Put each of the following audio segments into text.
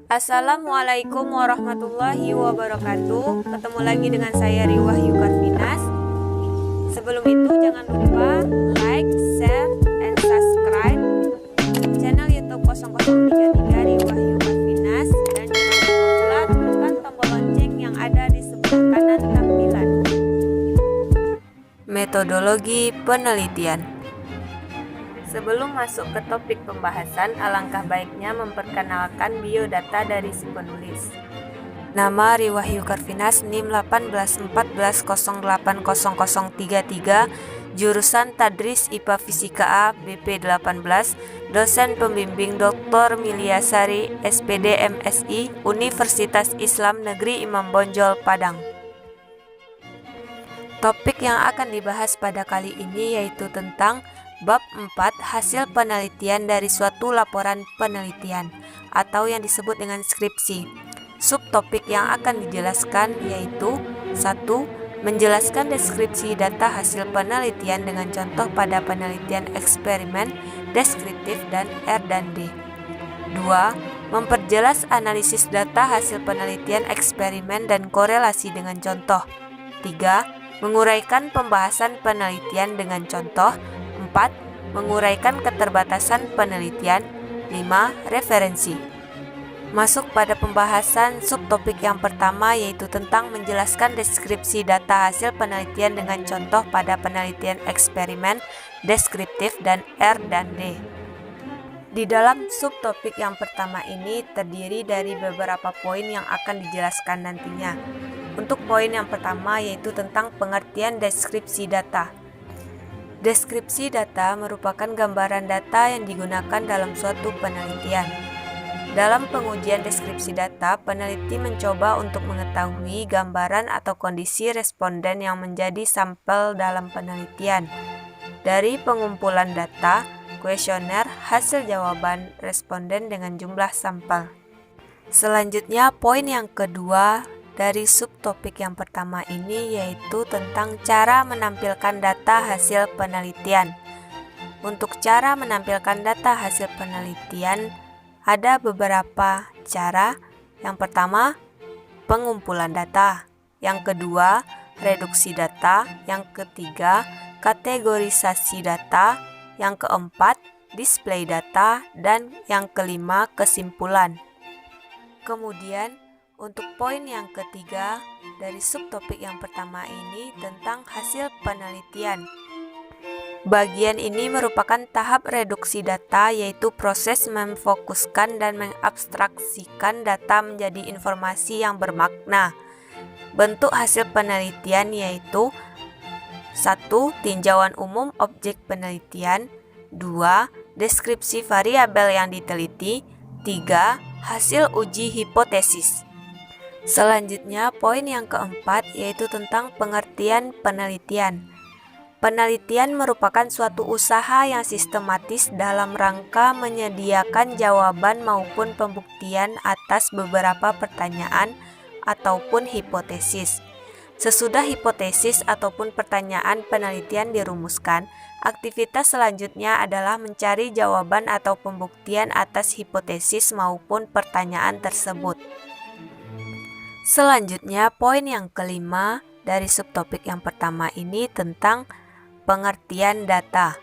Assalamualaikum warahmatullahi wabarakatuh. Ketemu lagi dengan saya Riwahyu Karvinas. Sebelum itu jangan lupa like, share, and subscribe channel YouTube 0033 Riwahyu Karvinas, dan jangan lupa pula tekan tombol lonceng yang ada di sebelah kanan tampilan. Metodologi penelitian. Sebelum masuk ke topik pembahasan, alangkah baiknya memperkenalkan biodata dari si penulis. Nama Riwahyu Karvinas, NIM 1814080033, jurusan Tadris IPA Fisika A, BP 18, dosen pembimbing Dr. Miliasari, SPD MSI, Universitas Islam Negeri Imam Bonjol, Padang. Topik yang akan dibahas pada kali ini yaitu tentang Bab 4, hasil penelitian dari suatu laporan penelitian atau yang disebut dengan skripsi. Subtopik yang akan dijelaskan yaitu 1. Menjelaskan deskripsi data hasil penelitian dengan contoh pada penelitian eksperimen, deskriptif, dan R dan D. 2. Memperjelas analisis data hasil penelitian eksperimen dan korelasi dengan contoh. 3. Menguraikan pembahasan penelitian dengan contoh. 4. Menguraikan keterbatasan penelitian. 5. Referensi. Masuk pada pembahasan subtopik yang pertama yaitu tentang menjelaskan deskripsi data hasil penelitian dengan contoh pada penelitian eksperimen, deskriptif, dan R dan D. Di dalam subtopik yang pertama ini terdiri dari beberapa poin yang akan dijelaskan nantinya. Untuk poin yang pertama yaitu tentang pengertian deskripsi data. Deskripsi data merupakan gambaran data yang digunakan dalam suatu penelitian. Dalam pengujian deskripsi data, peneliti mencoba untuk mengetahui gambaran atau kondisi responden yang menjadi sampel dalam penelitian. Dari pengumpulan data, kuesioner, hasil jawaban responden dengan jumlah sampel. Selanjutnya, poin yang kedua dari subtopik yang pertama ini yaitu tentang cara menampilkan data hasil penelitian. Untuk cara menampilkan data hasil penelitian ada beberapa cara. Yang pertama, pengumpulan data. Yang kedua, reduksi data. Yang ketiga, kategorisasi data. Yang keempat, display data. Dan yang kelima, kesimpulan. Kemudian, untuk poin yang ketiga dari subtopik yang pertama ini tentang hasil penelitian. Bagian ini merupakan tahap reduksi data, yaitu proses memfokuskan dan mengabstraksikan data menjadi informasi yang bermakna. Bentuk hasil penelitian yaitu 1. Tinjauan umum objek penelitian. 2. Deskripsi variabel yang diteliti. 3. Hasil uji hipotesis. Selanjutnya, poin yang keempat yaitu tentang pengertian penelitian. Penelitian merupakan suatu usaha yang sistematis dalam rangka menyediakan jawaban maupun pembuktian atas beberapa pertanyaan ataupun hipotesis. Sesudah hipotesis ataupun pertanyaan penelitian dirumuskan, aktivitas selanjutnya adalah mencari jawaban atau pembuktian atas hipotesis maupun pertanyaan tersebut. Selanjutnya, poin yang kelima dari subtopik yang pertama ini tentang pengertian data.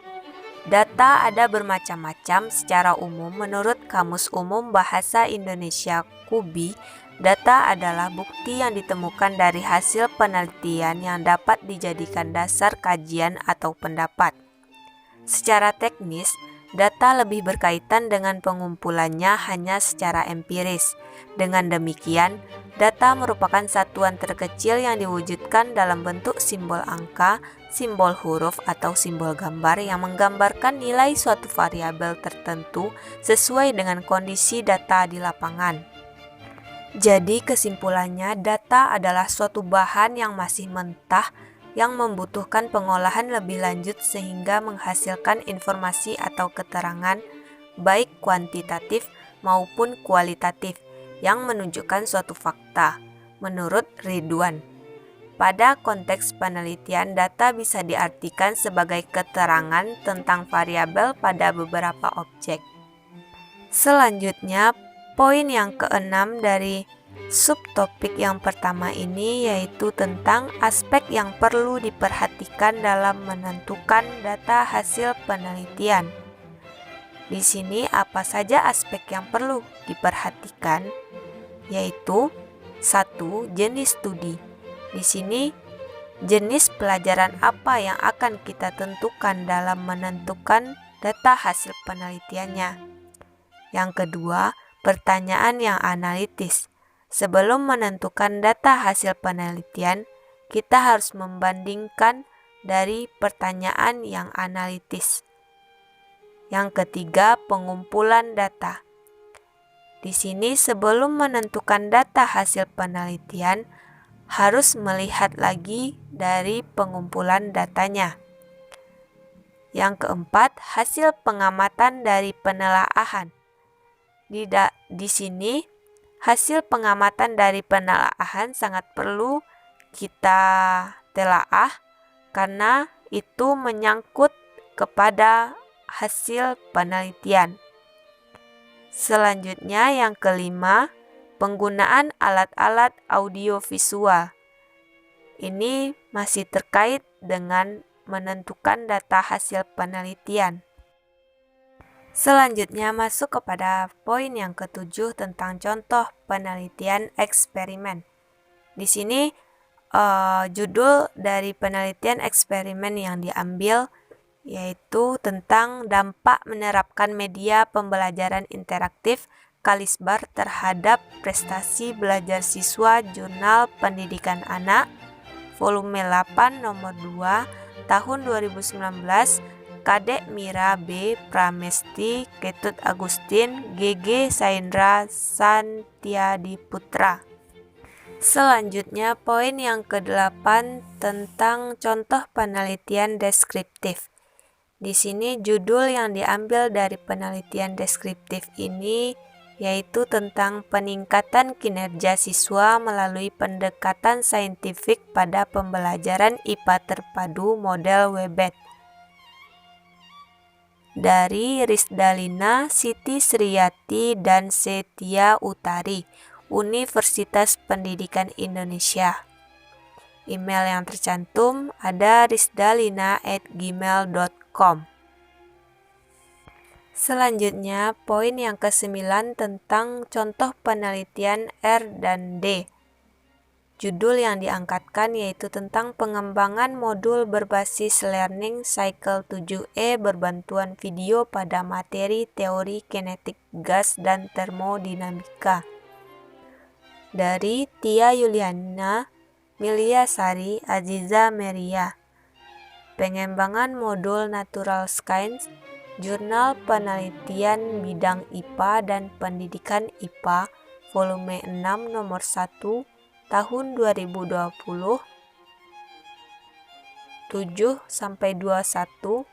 Data ada bermacam-macam. Secara umum, menurut Kamus Umum Bahasa Indonesia KUBI, data adalah bukti yang ditemukan dari hasil penelitian yang dapat dijadikan dasar kajian atau pendapat. Secara teknis, data lebih berkaitan dengan pengumpulannya hanya secara empiris. Dengan demikian, data merupakan satuan terkecil yang diwujudkan dalam bentuk simbol angka, simbol huruf, atau simbol gambar yang menggambarkan nilai suatu variabel tertentu sesuai dengan kondisi data di lapangan. Jadi kesimpulannya, data adalah suatu bahan yang masih mentah yang membutuhkan pengolahan lebih lanjut sehingga menghasilkan informasi atau keterangan baik kuantitatif maupun kualitatif yang menunjukkan suatu fakta. Menurut Ridwan, pada konteks penelitian, data bisa diartikan sebagai keterangan tentang variabel pada beberapa objek. Selanjutnya, poin yang keenam dari subtopik yang pertama ini yaitu tentang aspek yang perlu diperhatikan dalam menentukan data hasil penelitian. Di sini apa saja aspek yang perlu diperhatikan? Yaitu 1. Jenis studi. Di sini jenis pelajaran apa yang akan kita tentukan dalam menentukan data hasil penelitiannya. Yang kedua, pertanyaan yang analitis. Sebelum menentukan data hasil penelitian, kita harus membandingkan dari pertanyaan yang analitis. Yang ketiga, pengumpulan data. Di sini sebelum menentukan data hasil penelitian, harus melihat lagi dari pengumpulan datanya. Yang keempat, hasil pengamatan dari penelaahan. Di sini, hasil pengamatan dari penelaahan sangat perlu kita telaah karena itu menyangkut kepada hasil penelitian. Selanjutnya yang kelima, penggunaan alat-alat audiovisual. Ini masih terkait dengan menentukan data hasil penelitian. Selanjutnya masuk kepada poin yang ketujuh tentang contoh penelitian eksperimen. Di sini judul dari penelitian eksperimen yang diambil yaitu tentang dampak menerapkan media pembelajaran interaktif Kalisbar terhadap prestasi belajar siswa Jurnal Pendidikan Anak volume 8 nomor 2 tahun 2019 Kadek Mira B. Pramesti Ketut Agustin GG Saindra Santiadi Putra. Selanjutnya poin yang ke-8 tentang contoh penelitian deskriptif. Di sini judul yang diambil dari penelitian deskriptif ini yaitu tentang peningkatan kinerja siswa melalui pendekatan saintifik pada pembelajaran IPA terpadu model WebEd. Dari Risdalina Siti Sriyati dan Setia Utari, Universitas Pendidikan Indonesia. Email yang tercantum ada risdalina@gmail.com. Selanjutnya, poin yang ke-9 tentang contoh penelitian R dan D. Judul yang diangkatkan yaitu tentang pengembangan modul berbasis Learning Cycle 7E berbantuan video pada materi teori kinetik gas dan termodinamika. Dari Tia Yuliana, Milia Sari, Aziza Meria. Pengembangan modul Natural Science, Jurnal Penelitian Bidang IPA dan Pendidikan IPA, volume 6 nomor 1, tahun 2020, 7-21,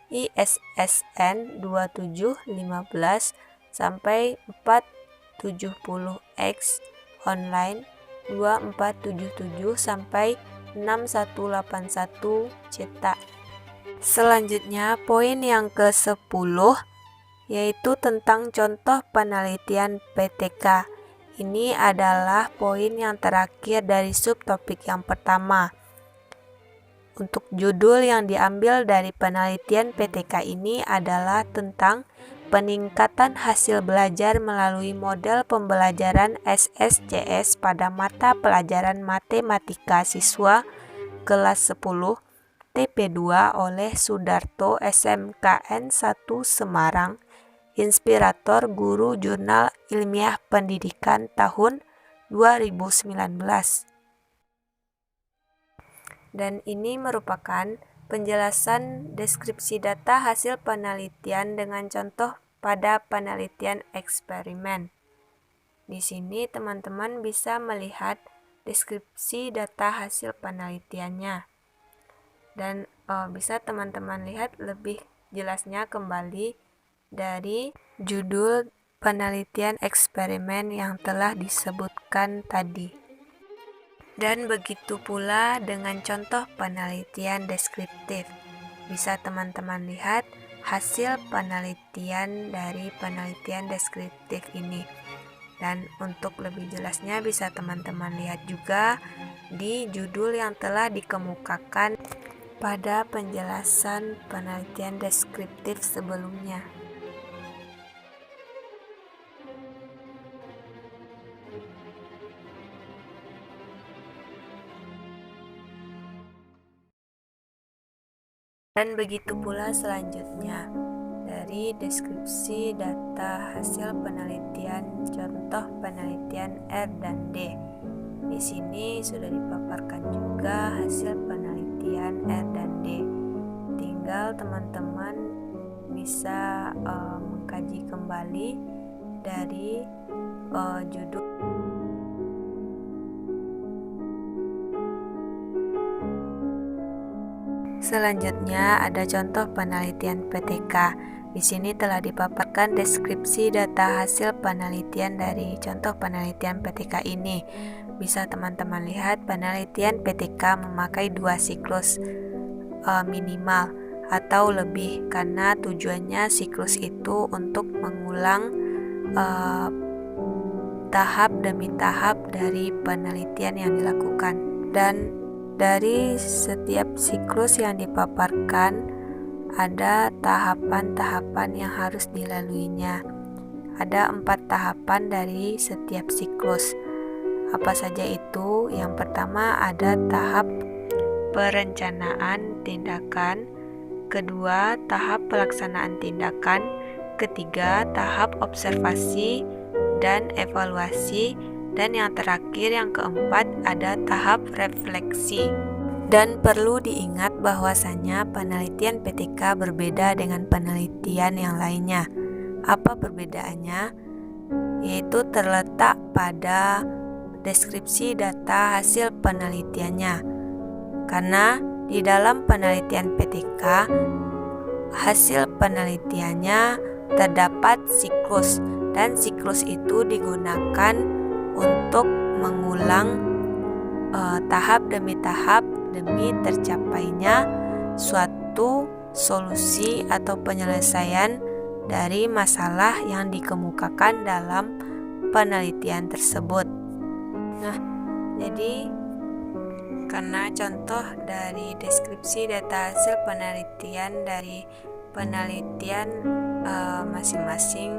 ISSN 2715 sampai 470X, online 2477 sampai 6181 cetak. Selanjutnya poin yang ke-10 yaitu tentang contoh penelitian PTK. Ini adalah poin yang terakhir dari subtopik yang pertama. Untuk judul yang diambil dari penelitian PTK ini adalah tentang peningkatan hasil belajar melalui model pembelajaran SSCS pada mata pelajaran matematika siswa kelas 10 TP2 oleh Sudarto SMKN 1 Semarang, inspirator guru Jurnal Ilmiah Pendidikan tahun 2019. Dan ini merupakan penjelasan deskripsi data hasil penelitian dengan contoh pada penelitian eksperimen. Di sini teman-teman bisa melihat deskripsi data hasil penelitiannya. Dan bisa teman-teman lihat lebih jelasnya kembali dari judul penelitian eksperimen yang telah disebutkan tadi. Dan begitu pula dengan contoh penelitian deskriptif. Bisa teman-teman lihat hasil penelitian dari penelitian deskriptif ini. Dan untuk lebih jelasnya bisa teman-teman lihat juga di judul yang telah dikemukakan pada penjelasan penelitian deskriptif sebelumnya. Dan begitu pula selanjutnya dari deskripsi data hasil penelitian contoh penelitian R dan D. Di sini sudah dipaparkan juga hasil penelitian R dan D. Tinggal teman-teman bisa mengkaji kembali dari judul. Selanjutnya ada contoh penelitian PTK. Di sini telah dipaparkan deskripsi data hasil penelitian dari contoh penelitian PTK ini. Bisa teman-teman lihat penelitian PTK memakai 2 siklus minimal atau lebih, karena tujuannya siklus itu untuk mengulang tahap demi tahap dari penelitian yang dilakukan. Dan dari setiap siklus yang dipaparkan ada tahapan-tahapan yang harus dilaluinya. Ada 4 tahapan dari setiap siklus. Apa saja itu? Yang pertama ada tahap perencanaan tindakan, kedua tahap pelaksanaan tindakan, ketiga tahap observasi dan evaluasi, dan yang terakhir yang keempat ada tahap refleksi. Dan perlu diingat bahwasanya penelitian PTK berbeda dengan penelitian yang lainnya. Apa perbedaannya? Yaitu terletak pada deskripsi data hasil penelitiannya. Karena di dalam penelitian PTK, hasil penelitiannya terdapat siklus, dan siklus itu digunakan untuk mengulang tahap demi tahap demi tercapainya suatu solusi atau penyelesaian dari masalah yang dikemukakan dalam penelitian tersebut. Nah, jadi karena contoh dari deskripsi data hasil penelitian dari penelitian masing-masing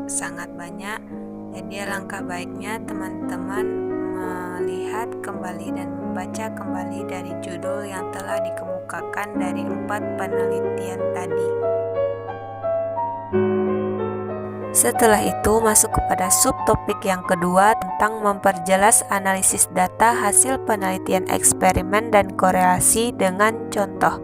sangat banyak, jadi alangkah baiknya teman-teman melihat kembali dan membaca kembali dari judul yang telah dikemukakan dari 4 penelitian tadi. Setelah itu masuk kepada subtopik yang kedua tentang memperjelas analisis data hasil penelitian eksperimen dan korelasi dengan contoh.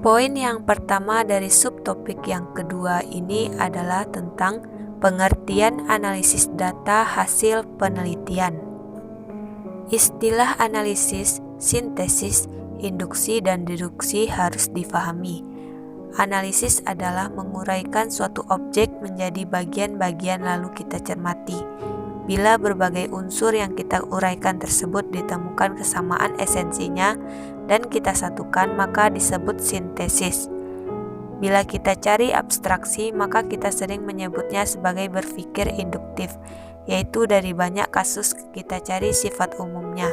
Poin yang pertama dari subtopik yang kedua ini adalah tentang pengertian analisis data hasil penelitian. Istilah analisis, sintesis, induksi, dan deduksi harus difahami. Analisis adalah menguraikan suatu objek menjadi bagian-bagian lalu kita cermati. Bila berbagai unsur yang kita uraikan tersebut ditemukan kesamaan esensinya dan kita satukan, maka disebut sintesis. Bila kita cari abstraksi, maka kita sering menyebutnya sebagai berpikir induktif, yaitu dari banyak kasus kita cari sifat umumnya.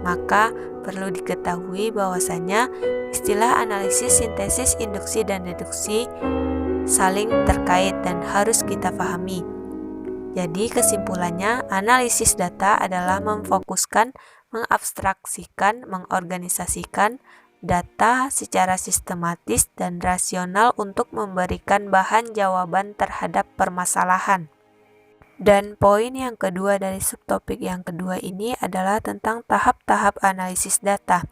Maka perlu diketahui bahwasanya istilah analisis, sintesis, induksi, dan deduksi saling terkait dan harus kita pahami. Jadi kesimpulannya, analisis data adalah memfokuskan, mengabstraksikan, mengorganisasikan data secara sistematis dan rasional untuk memberikan bahan jawaban terhadap permasalahan. Dan poin yang kedua dari subtopik yang kedua ini adalah tentang tahap-tahap analisis data.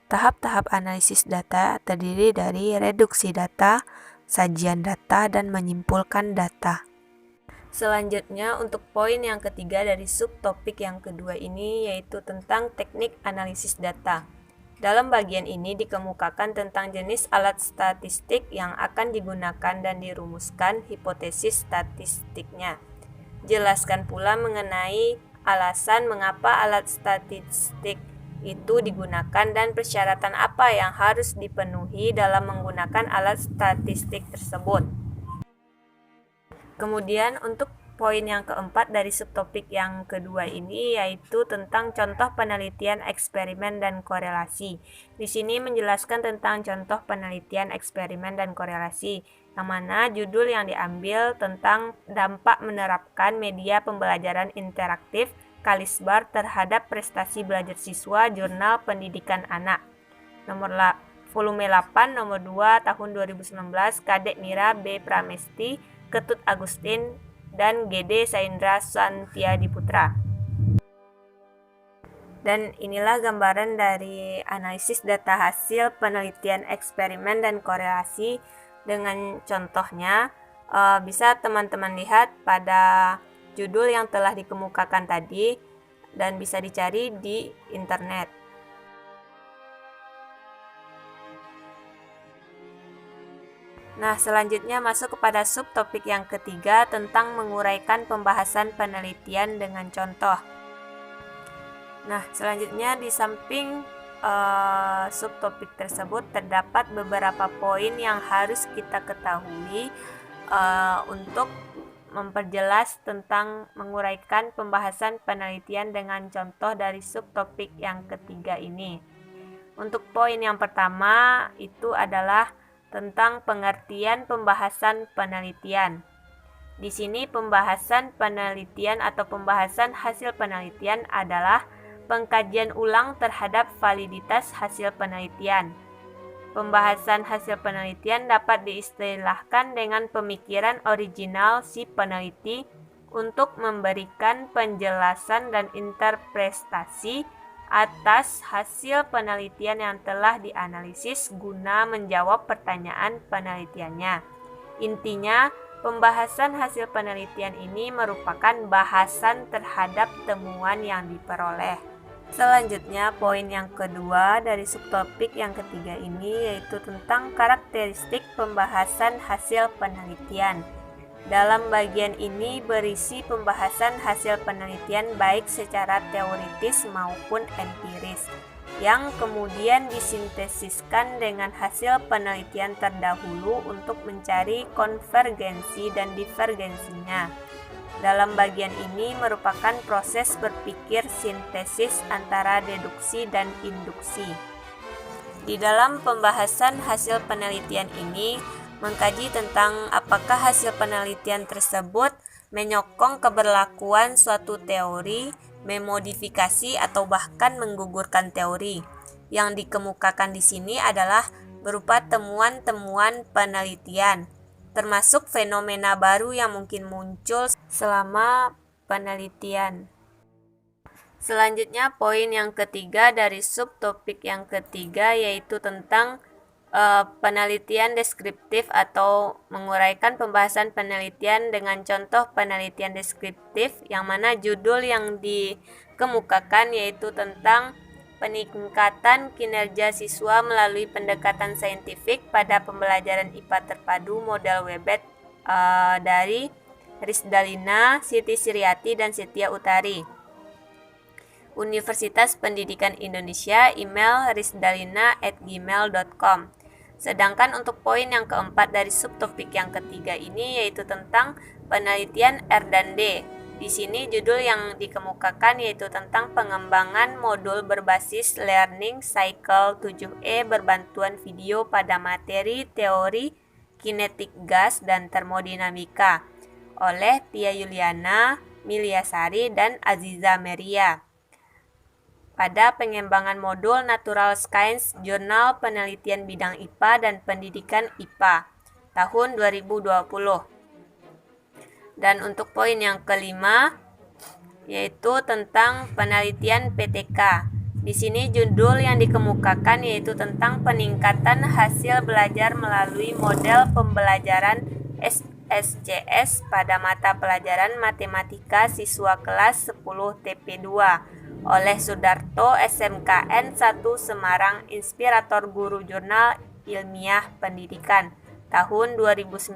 Tahap-tahap analisis data terdiri dari reduksi data, sajian data, dan menyimpulkan data. Selanjutnya untuk poin yang ketiga dari subtopik yang kedua ini yaitu tentang teknik analisis data. Dalam bagian ini dikemukakan tentang jenis alat statistik yang akan digunakan dan dirumuskan hipotesis statistiknya. Jelaskan pula mengenai alasan mengapa alat statistik itu digunakan dan persyaratan apa yang harus dipenuhi dalam menggunakan alat statistik tersebut. Kemudian untuk poin yang keempat dari subtopik yang kedua ini yaitu tentang contoh penelitian eksperimen dan korelasi. Di sini menjelaskan tentang contoh penelitian eksperimen dan korelasi, yang mana judul yang diambil tentang dampak menerapkan media pembelajaran interaktif Kalisbar terhadap prestasi belajar siswa Jurnal Pendidikan Anak. Volume 8 nomor 2 tahun 2019, Kadek Mira B. Pramesti, Ketut Agustin, dan GD Saindra Santiadi Putra. Dan inilah gambaran dari analisis data hasil penelitian eksperimen dan korelasi dengan contohnya. Bisa teman-teman lihat pada judul yang telah dikemukakan tadi dan bisa dicari di internet. Nah, selanjutnya masuk kepada subtopik yang ketiga tentang menguraikan pembahasan penelitian dengan contoh. Nah, selanjutnya di samping subtopik tersebut terdapat beberapa poin yang harus kita ketahui untuk memperjelas tentang menguraikan pembahasan penelitian dengan contoh dari subtopik yang ketiga ini. Untuk poin yang pertama itu adalah tentang pengertian pembahasan penelitian. Di sini pembahasan penelitian atau pembahasan hasil penelitian adalah pengkajian ulang terhadap validitas hasil penelitian. Pembahasan hasil penelitian dapat diistilahkan dengan pemikiran original si peneliti untuk memberikan penjelasan dan interpretasi atas hasil penelitian yang telah dianalisis guna menjawab pertanyaan penelitiannya. Intinya, pembahasan hasil penelitian ini merupakan bahasan terhadap temuan yang diperoleh. Selanjutnya, poin yang kedua dari subtopik yang ketiga ini yaitu tentang karakteristik pembahasan hasil penelitian. Dalam bagian ini berisi pembahasan hasil penelitian baik secara teoritis maupun empiris, yang kemudian disintesiskan dengan hasil penelitian terdahulu untuk mencari konvergensi dan divergensinya. Dalam bagian ini merupakan proses berpikir sintesis antara deduksi dan induksi. Di dalam pembahasan hasil penelitian ini, mengkaji tentang apakah hasil penelitian tersebut menyokong keberlakuan suatu teori, memodifikasi, atau bahkan menggugurkan teori. Yang dikemukakan di sini adalah berupa temuan-temuan penelitian, termasuk fenomena baru yang mungkin muncul selama penelitian. Selanjutnya, poin yang ketiga dari subtopik yang ketiga yaitu tentang penelitian deskriptif atau menguraikan pembahasan penelitian dengan contoh penelitian deskriptif, yang mana judul yang dikemukakan yaitu tentang peningkatan kinerja siswa melalui pendekatan saintifik pada pembelajaran IPA terpadu model Webet dari Rizdalina, Siti Siriati, dan Setia Utari. Universitas Pendidikan Indonesia, email rizdalina@gmail.com. Sedangkan untuk poin yang keempat dari subtopik yang ketiga ini yaitu tentang penelitian R dan D. Di sini judul yang dikemukakan yaitu tentang pengembangan modul berbasis Learning Cycle 7E berbantuan video pada materi teori kinetik gas dan termodinamika oleh Tia Yuliana, Miliasari, dan Aziza Meria pada pengembangan modul Natural Science Jurnal Penelitian Bidang IPA dan Pendidikan IPA tahun 2020. Dan untuk poin yang kelima yaitu tentang penelitian PTK. Di sini judul yang dikemukakan yaitu tentang peningkatan hasil belajar melalui model pembelajaran SSCS pada mata pelajaran matematika siswa kelas 10 TP2 oleh Sudarto SMKN 1 Semarang, inspirator guru jurnal ilmiah pendidikan tahun 2019.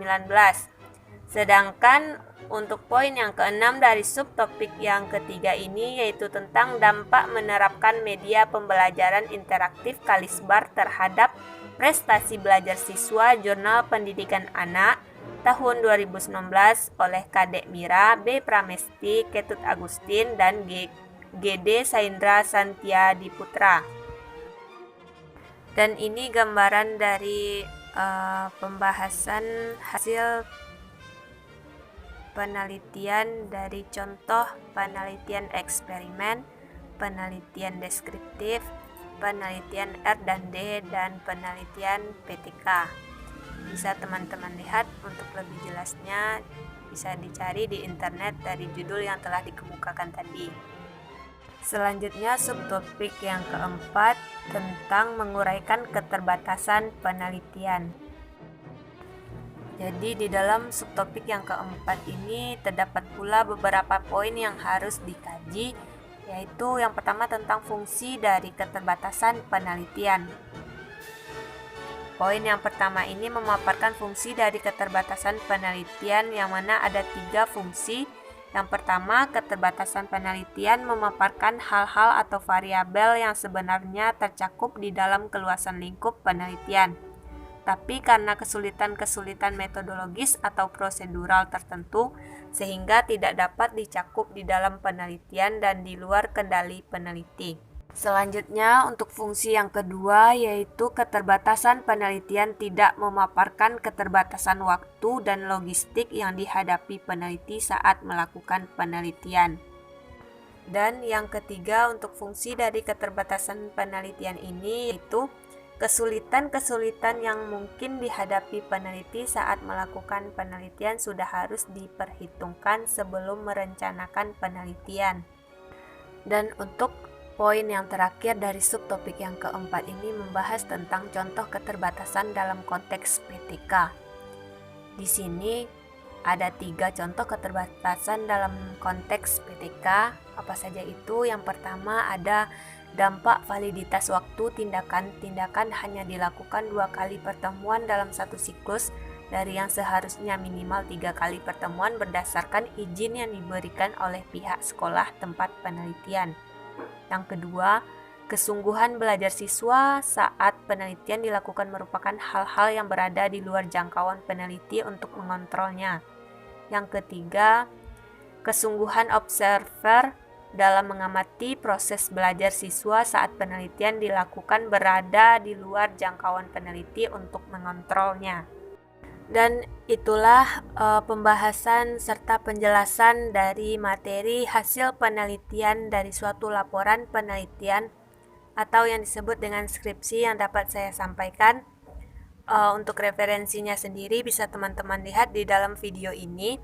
Sedangkan untuk poin yang keenam dari subtopik yang ketiga ini yaitu tentang dampak menerapkan media pembelajaran interaktif Kalisbar terhadap prestasi belajar siswa Jurnal Pendidikan Anak tahun 2019 oleh Kadek Mira, B. Pramesti, Ketut Agustin, dan GD Saindra Santiadi Putra. Dan ini gambaran dari pembahasan hasil penelitian dari contoh penelitian eksperimen, penelitian deskriptif, penelitian R dan D, dan penelitian PTK. Bisa teman-teman lihat. Untuk lebih jelasnya bisa dicari di internet dari judul yang telah dikemukakan tadi. Selanjutnya subtopik yang keempat tentang menguraikan keterbatasan penelitian. Jadi di dalam subtopik yang keempat ini terdapat pula beberapa poin yang harus dikaji, yaitu yang pertama tentang fungsi dari keterbatasan penelitian. Poin yang pertama ini memaparkan fungsi dari keterbatasan penelitian, yang mana ada 3 fungsi. Yang pertama, keterbatasan penelitian memaparkan hal-hal atau variabel yang sebenarnya tercakup di dalam keluasan lingkup penelitian. Tapi karena kesulitan-kesulitan metodologis atau prosedural tertentu, sehingga tidak dapat dicakup di dalam penelitian dan di luar kendali peneliti. Selanjutnya, untuk fungsi yang kedua, yaitu keterbatasan penelitian tidak memaparkan keterbatasan waktu dan logistik yang dihadapi peneliti saat melakukan penelitian. Dan yang ketiga, untuk fungsi dari keterbatasan penelitian ini, yaitu kesulitan-kesulitan yang mungkin dihadapi peneliti saat melakukan penelitian sudah harus diperhitungkan sebelum merencanakan penelitian. Dan untuk poin yang terakhir dari subtopik yang keempat ini membahas tentang contoh keterbatasan dalam konteks PTK. Di sini ada 3 contoh keterbatasan dalam konteks PTK. Apa saja itu? Yang pertama ada dampak validitas waktu. Tindakan hanya dilakukan 2 kali pertemuan dalam satu siklus dari yang seharusnya minimal 3 kali pertemuan berdasarkan izin yang diberikan oleh pihak sekolah tempat penelitian. Yang kedua, kesungguhan belajar siswa saat penelitian dilakukan merupakan hal-hal yang berada di luar jangkauan peneliti untuk mengontrolnya. Yang ketiga, kesungguhan observer dalam mengamati proses belajar siswa saat penelitian dilakukan berada di luar jangkauan peneliti untuk mengontrolnya. Dan itulah pembahasan serta penjelasan dari materi hasil penelitian dari suatu laporan penelitian atau yang disebut dengan skripsi yang dapat saya sampaikan. Untuk referensinya sendiri bisa teman-teman lihat di dalam video ini.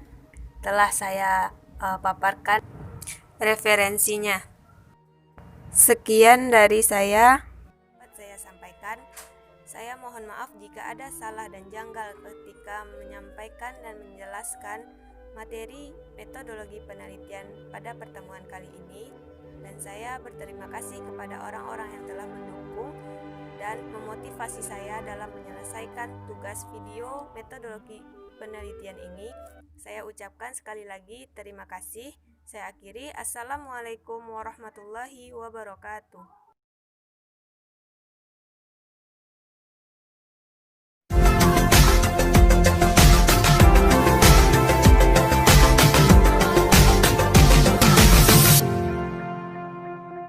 Telah saya paparkan referensinya. Sekian dari saya sampaikan. Saya mohon maaf jika ada salah dan janggal ketika menyampaikan dan menjelaskan materi metodologi penelitian pada pertemuan kali ini. Dan saya berterima kasih kepada orang-orang yang telah mendukung dan memotivasi saya dalam menyelesaikan tugas video metodologi penelitian ini. Saya ucapkan sekali lagi terima kasih. Saya akhiri. Assalamualaikum warahmatullahi wabarakatuh.